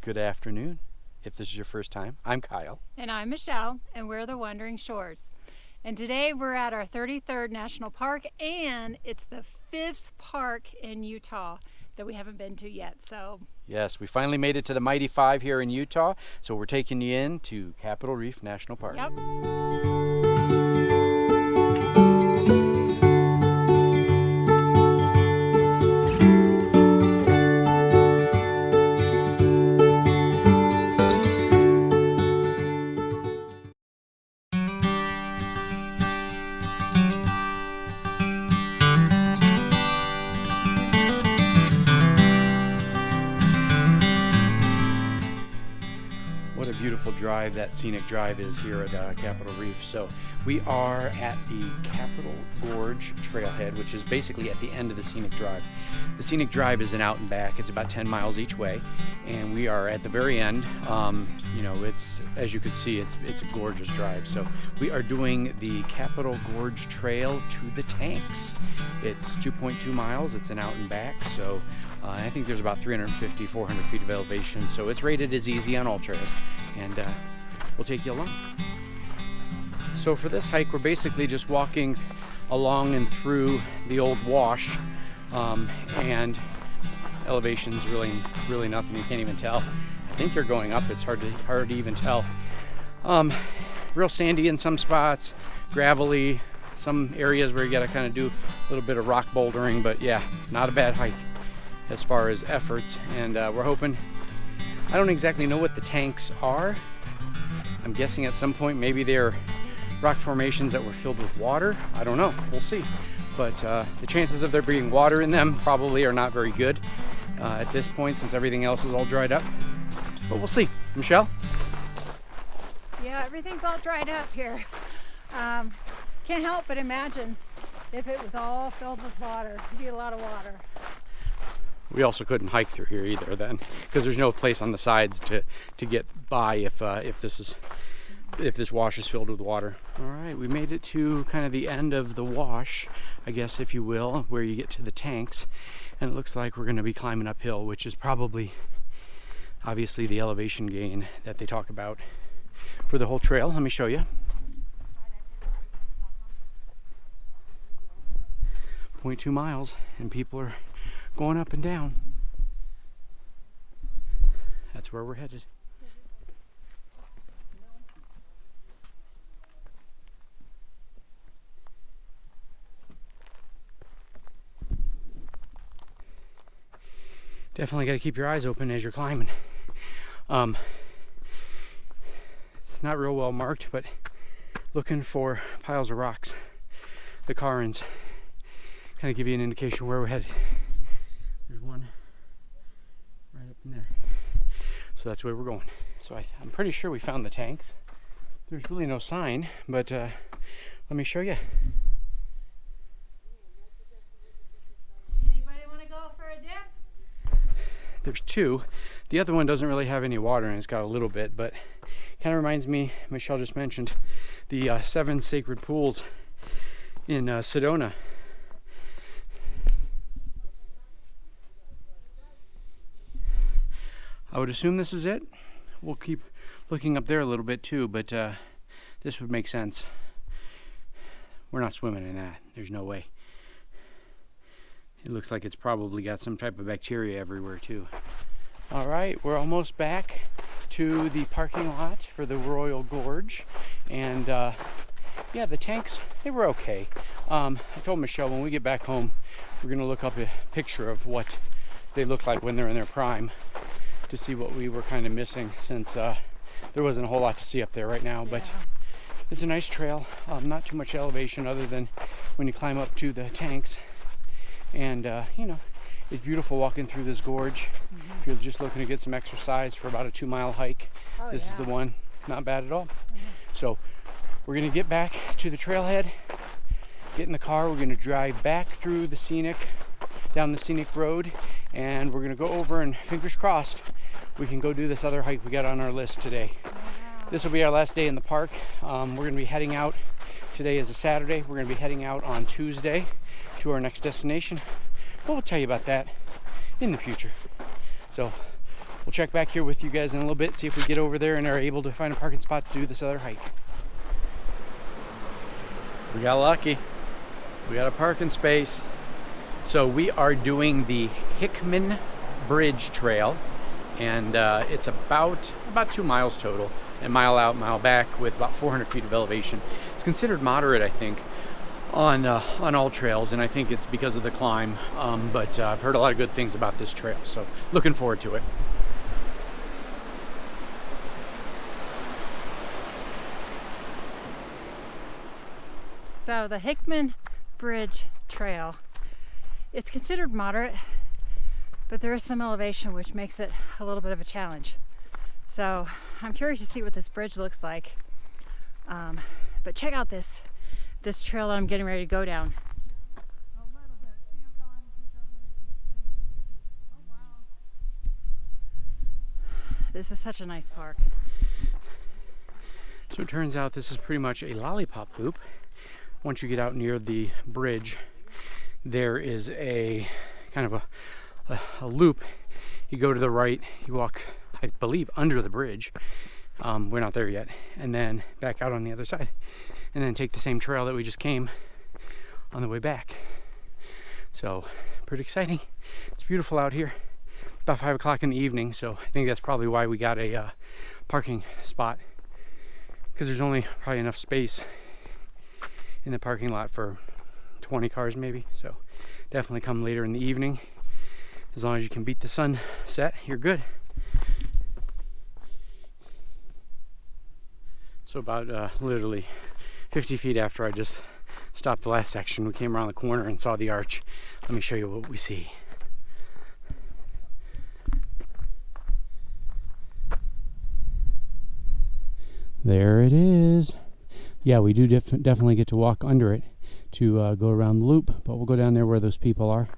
Good afternoon. If this is your first time, I'm Kyle. And I'm Michelle, and we're the Wandering Shores. And today we're at our 33rd National Park, and it's the 5th park in Utah that we haven't been to yet. So yes, we finally made it to the Mighty Five here in Utah, so we're taking you in to Capitol Reef National Park. Yep. What a beautiful drive that Scenic Drive is here at Capitol Reef. So we are at the Capitol Gorge trailhead, which is basically at the end of the Scenic Drive. The Scenic Drive is an out and back. It's about 10 miles each way, and we are at the very end. It's, as you can see, it's a gorgeous drive. So we are doing the Capitol Gorge Trail to the tanks. It's 2.2 miles. It's an out and back. So I think there's about 350, 400 feet of elevation. So it's rated as easy on all trails, and we'll take you along. So for this hike, we're basically just walking along and through the old wash, and elevation's really nothing. You can't even tell. I think you're going up. It's hard to even tell. Real sandy in some spots, gravelly, some areas where you got to kind of do a little bit of rock bouldering, but yeah, not a bad hike as far as efforts. And we're hoping, I don't exactly know what the tanks are. I'm guessing at some point maybe they're rock formations that were filled with water. I don't know, we'll see. But the chances of there being water in them probably are not very good at this point, since everything else is all dried up. But we'll see. Michelle? Yeah, everything's all dried up here. Can't help but imagine if it was all filled with water. It'd be a lot of water. We also couldn't hike through here either then, because there's no place on the sides to get by if this wash is filled with water. All right, we made it to kind of the end of the wash, I guess, if you will, where you get to the tanks, and it looks like we're going to be climbing uphill, which is probably obviously the elevation gain that they talk about for the whole trail. Let me show you. 0.2 miles, and people are going up and down. That's where we're headed. Definitely got to keep your eyes open as you're climbing. It's not real well marked, but looking for piles of rocks, the carins, kind of give you an indication where we're headed. There's one right up in there. So that's where we're going. So I'm pretty sure we found the tanks. There's really no sign, but let me show you. Anybody want to go for a dip? There's two. The other one doesn't really have any water, and it's got a little bit, but kind of reminds me, Michelle just mentioned, the 7 sacred pools in Sedona. I would assume this is it. We'll keep looking up there a little bit too, but this would make sense. We're not swimming in that. There's no way. It looks like it's probably got some type of bacteria everywhere too. All right, we're almost back to the parking lot for the Royal Gorge, and yeah, the tanks, they were okay. I told Michelle when we get back home, we're gonna look up a picture of what they look like when they're in their prime, to see what we were kind of missing, since there wasn't a whole lot to see up there right now. But it's a nice trail, not too much elevation other than when you climb up to the tanks, and it's beautiful walking through this gorge. If you're just looking to get some exercise for about a 2-mile hike, this is the one. Not bad at all. So we're gonna get back to the trailhead, get in the car, we're gonna drive back through the Scenic, down the Scenic Road, and we're gonna go over, and fingers crossed we can go do this other hike we got on our list today. This will be our last day in the park. We're gonna be heading out, today is a Saturday, we're gonna be heading out on Tuesday to our next destination, but we'll tell you about that in the future. So we'll check back here with you guys in a little bit, see if we get over there and are able to find a parking spot to do this other hike. We got lucky. We got a parking space. So we are doing the Hickman Bridge trail, and it's about 2 miles total, a mile out, mile back, with about 400 feet of elevation. It's considered moderate, I think, on all trails, and I think it's because of the climb, but I've heard a lot of good things about this trail, so looking forward to it. So the Hickman Bridge trail, it's considered moderate, but there is some elevation which makes it a little bit of a challenge. So I'm curious to see what this bridge looks like. But check out this trail that I'm getting ready to go down. This is such a nice park. So it turns out this is pretty much a lollipop loop. Once you get out near the bridge, there is a kind of a loop. You go to the right, you walk, I believe, under the bridge. We're not there yet. And then back out on the other side. And then take the same trail that we just came on the way back. So, pretty exciting. It's beautiful out here. About 5 o'clock in the evening, so I think that's probably why we got a parking spot. Because there's only probably enough space in the parking lot for 20 cars maybe. So, definitely come later in the evening. As long as you can beat the sunset, you're good. So about literally 50 feet after I just stopped the last section, we came around the corner and saw the arch. Let me show you what we see. There it is. Yeah, we do definitely get to walk under it to go around the loop, but we'll go down there where those people are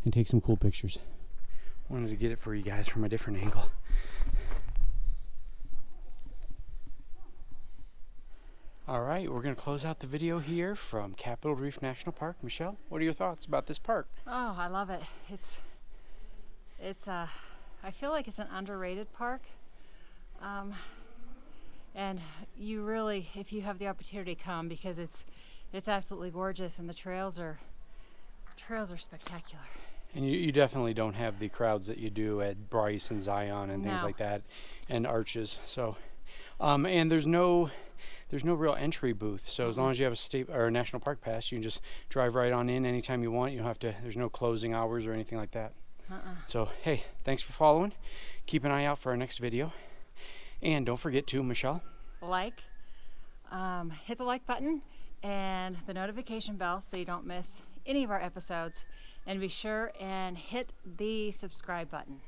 and take some cool pictures. Wanted to get it for you guys from a different angle. All right, we're going to close out the video here from Capitol Reef National Park. Michelle, what are your thoughts about this park? Oh, I love it. I feel like it's an underrated park. And you really, if you have the opportunity, come, because it's absolutely gorgeous, and the trails are spectacular. And you definitely don't have the crowds that you do at Bryce and Zion and things like that, and Arches. So, and there's no real entry booth. So as long as you have a state or a national park pass, you can just drive right on in anytime you want. You don't have to. There's no closing hours or anything like that. So hey, thanks for following. Keep an eye out for our next video, and don't forget to, Michelle, hit the like button and the notification bell so you don't miss any of our episodes, and be sure and hit the subscribe button.